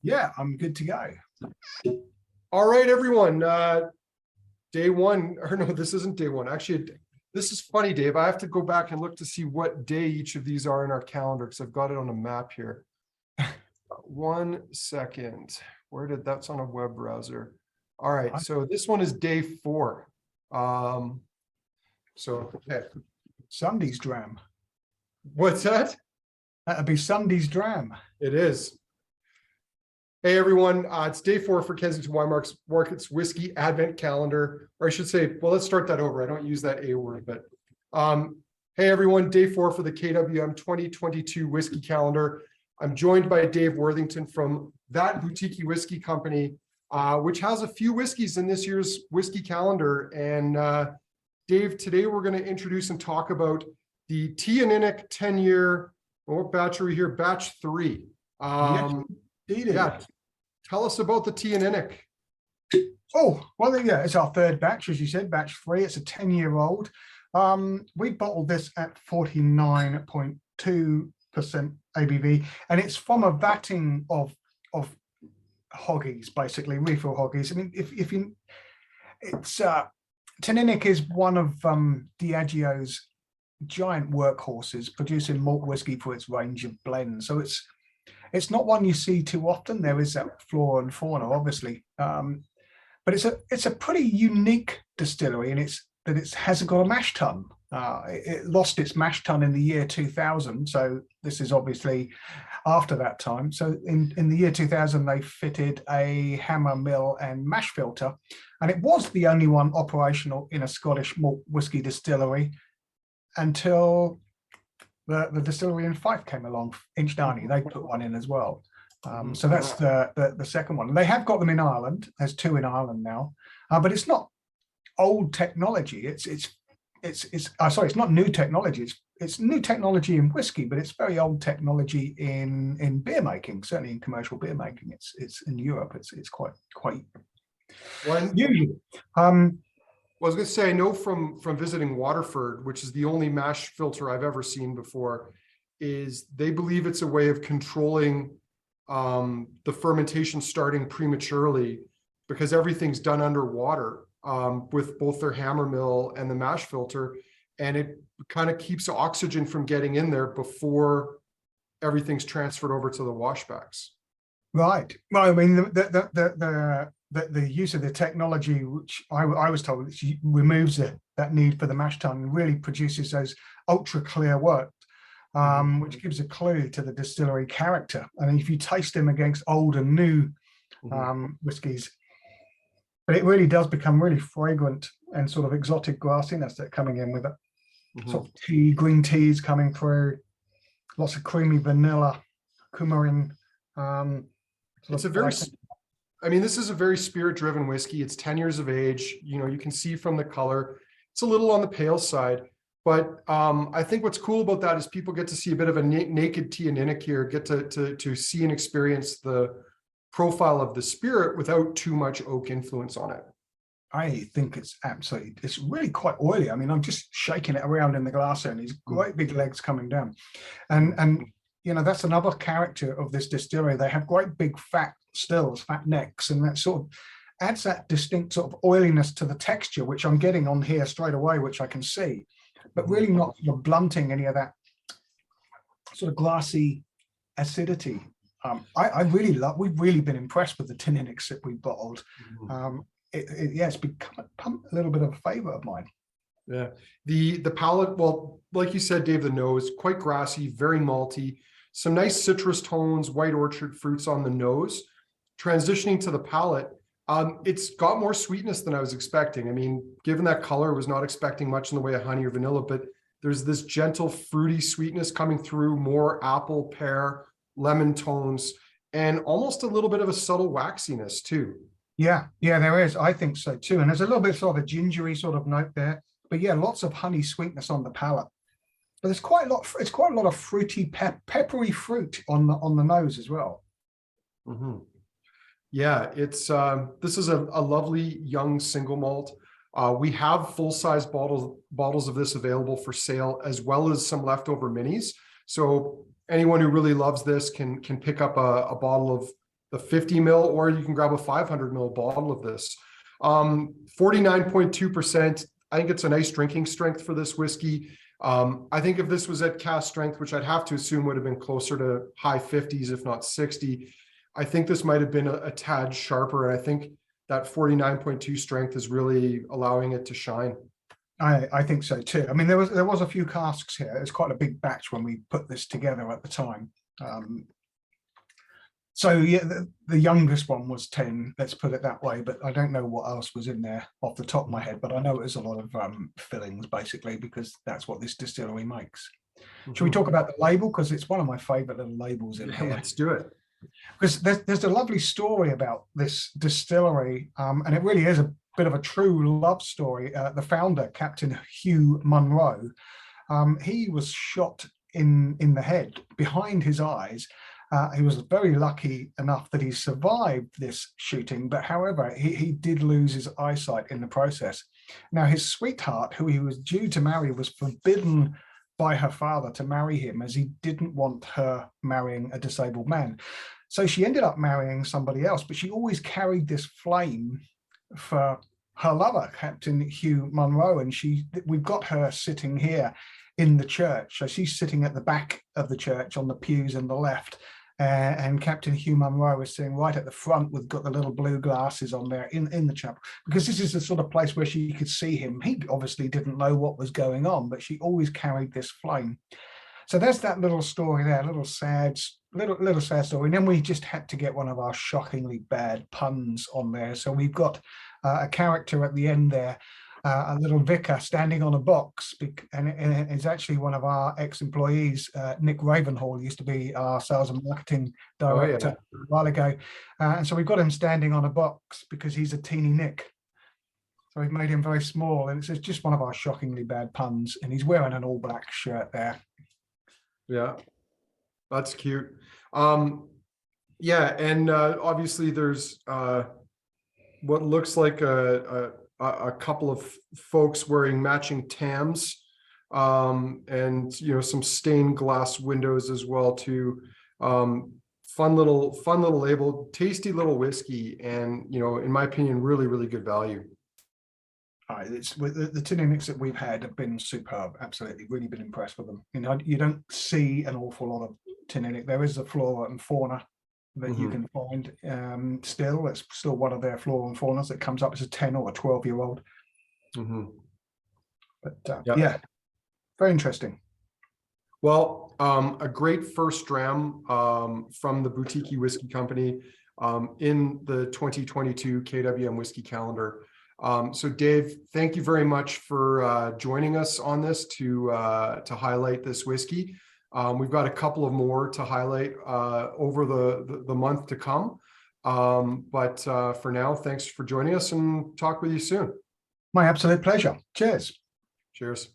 Yeah, I'm good to go. All right, everyone. Day one, or no, this isn't day one. Actually, this is funny, Dave. I have to go back and look to see what day each of these are in our calendar because I've got it on a map here. 1 second. That's on a web browser. All right, so this one is day 4. Okay. Sunday's dram. What's that? That'd be Sunday's dram. It is. Hey everyone, it's day 4 for Kensington Wine Market's whiskey advent calendar, or I should say, well, let's start that over. I don't use that A word, but hey everyone, day 4 for the KWM 2022 whiskey calendar. I'm joined by Dave Worthington from That Boutique-y Whisky Company, which has a few whiskeys in this year's whiskey calendar. And Dave, today we're going to introduce and talk about the Teaninich 10-year. What batch are we here? Batch 3. Yeah, tell us about the Teaninich. Oh, well, yeah, it's our third batch, as you said, batch 3. It's a 10-year-old. We bottled this at 49.2% ABV, and it's from a vatting of hoggies, basically refill hoggies. I mean, if you, it's Teaninich is one of Diageo's giant workhorses, producing malt whiskey for its range of blends. So it's not one you see too often. There is that flora and fauna, obviously, but it's a pretty unique distillery, and it hasn't got a mash tun. It lost its mash tun in the year 2000, so this is obviously after that time. So in the year 2000, they fitted a hammer mill and mash filter, and it was the only one operational in a Scottish malt whiskey distillery until the distillery in Fife came along. Inchdarney, they put one in as well. So that's the second one. They have got them in Ireland. There's 2 in Ireland now, but it's not old technology. It's not new technology. It's new technology in whiskey, but it's very old technology in beer making. Certainly in commercial beer making, it's in Europe. It's quite usual. Well, I was going to say, I know from visiting Waterford, which is the only mash filter I've ever seen before, is they believe it's a way of controlling the fermentation starting prematurely because everything's done underwater with both their hammer mill and the mash filter, and it kind of keeps oxygen from getting in there before everything's transferred over to the washbacks. Right. Well, I mean, the use of the technology, which I was told, which removes that need for the mash tun, really produces those ultra clear work, which gives a clue to the distillery character. And if you taste them against old and new whiskies, but it really does become really fragrant and sort of exotic grassiness that coming in with it. Sort of tea, green teas coming through, lots of creamy vanilla, coumarin. It's a very, I mean, this is a very spirit-driven whiskey. It's 10 years of age. You know, you can see from the color, it's a little on the pale side. But I think what's cool about that is people get to see a bit of a naked Teaninich here, get to see and experience the profile of the spirit without too much oak influence on it. I think it's really quite oily. I mean, I'm just shaking it around in the glass here, and these great big legs coming down. And you know, that's another character of this distillery. They have great big fat stills, fat necks, and that sort of adds that distinct sort of oiliness to the texture, which I'm getting on here straight away, which I can see, but really not blunting any of that sort of glassy acidity. We've really been impressed with the Teaninich that we bottled. It's become a little bit of a favorite of mine. Yeah, the palate, well, like you said, Dave, the nose, quite grassy, very malty, some nice citrus tones, white orchard fruits on the nose. Transitioning to the palate, it's got more sweetness than I was expecting. I mean, given that color, I was not expecting much in the way of honey or vanilla, but there's this gentle fruity sweetness coming through, more apple, pear, lemon tones, and almost a little bit of a subtle waxiness too. Yeah, there is. I think so too. And there's a little bit sort of a gingery sort of note there, but yeah, lots of honey sweetness on the palate. But there's quite a lot. It's quite a lot of fruity, peppery fruit on the nose as well. Yeah, it's this is a lovely young single malt. We have full-size bottles of this available for sale, as well as some leftover minis. So anyone who really loves this can pick up a bottle of the 50 mil, or you can grab a 500 mil bottle of this. 49.2%. I think it's a nice drinking strength for this whiskey. I think if this was at cask strength, which I'd have to assume would have been closer to high 50s, if not 60, I think this might have been a tad sharper. And I think that 49.2 strength is really allowing it to shine. I think so too. I mean, there was a few casks here. It was quite a big batch when we put this together at the time. So yeah, the youngest one was 10, let's put it that way, but I don't know what else was in there off the top of my head, but I know it was a lot of fillings basically, because that's what this distillery makes. Should we talk about the label? Because it's one of my favorite little labels in here. Let's do it. Because there's a lovely story about this distillery, and it really is a bit of a true love story. The founder, Captain Hugh Munro, he was shot in the head behind his eyes. He was very lucky enough that he survived this shooting, but however, he did lose his eyesight in the process. Now, his sweetheart, who he was due to marry, was forbidden by her father to marry him, as he didn't want her marrying a disabled man. So she ended up marrying somebody else, but she always carried this flame for her lover, Captain Hugh Munro, and we've got her sitting here in the church. So she's sitting at the back of the church on the pews on the left, and Captain Hugh Munro is sitting right at the front with got the little blue glasses on there in the chapel, because this is the sort of place where she could see him. He obviously didn't know what was going on, but she always carried this flame. So there's that little story there, little sad story. And then we just had to get one of our shockingly bad puns on there. So we've got a character at the end there, a little vicar standing on a box, and it's actually one of our ex-employees. Nick Ravenhall used to be our sales and marketing director a while ago, and so we've got him standing on a box because he's a Teaninich. So we've made him very small, and it's just one of our shockingly bad puns, and he's wearing an all black shirt there. Yeah, that's cute. Yeah, and obviously there's what looks like a couple of folks wearing matching tams, and some stained glass windows as well too. Fun little label, tasty little whiskey, and in my opinion, really good value. It's with the Teaninich that we've had have been superb. Absolutely, really been impressed with them. You don't see an awful lot of Teaninich. There is a flora and fauna that you can find. Still, it's still one of their flora and faunas that comes up as a 10 or a 12-year-old. But yeah, very interesting. Well, a great first dram from the Boutique-y Whisky Company in the 2022 KWM Whiskey Calendar. So Dave, thank you very much for joining us on this to highlight this whiskey. We've got a couple of more to highlight over the month to come. But for now, thanks for joining us, and talk with you soon. My absolute pleasure. Cheers. Cheers.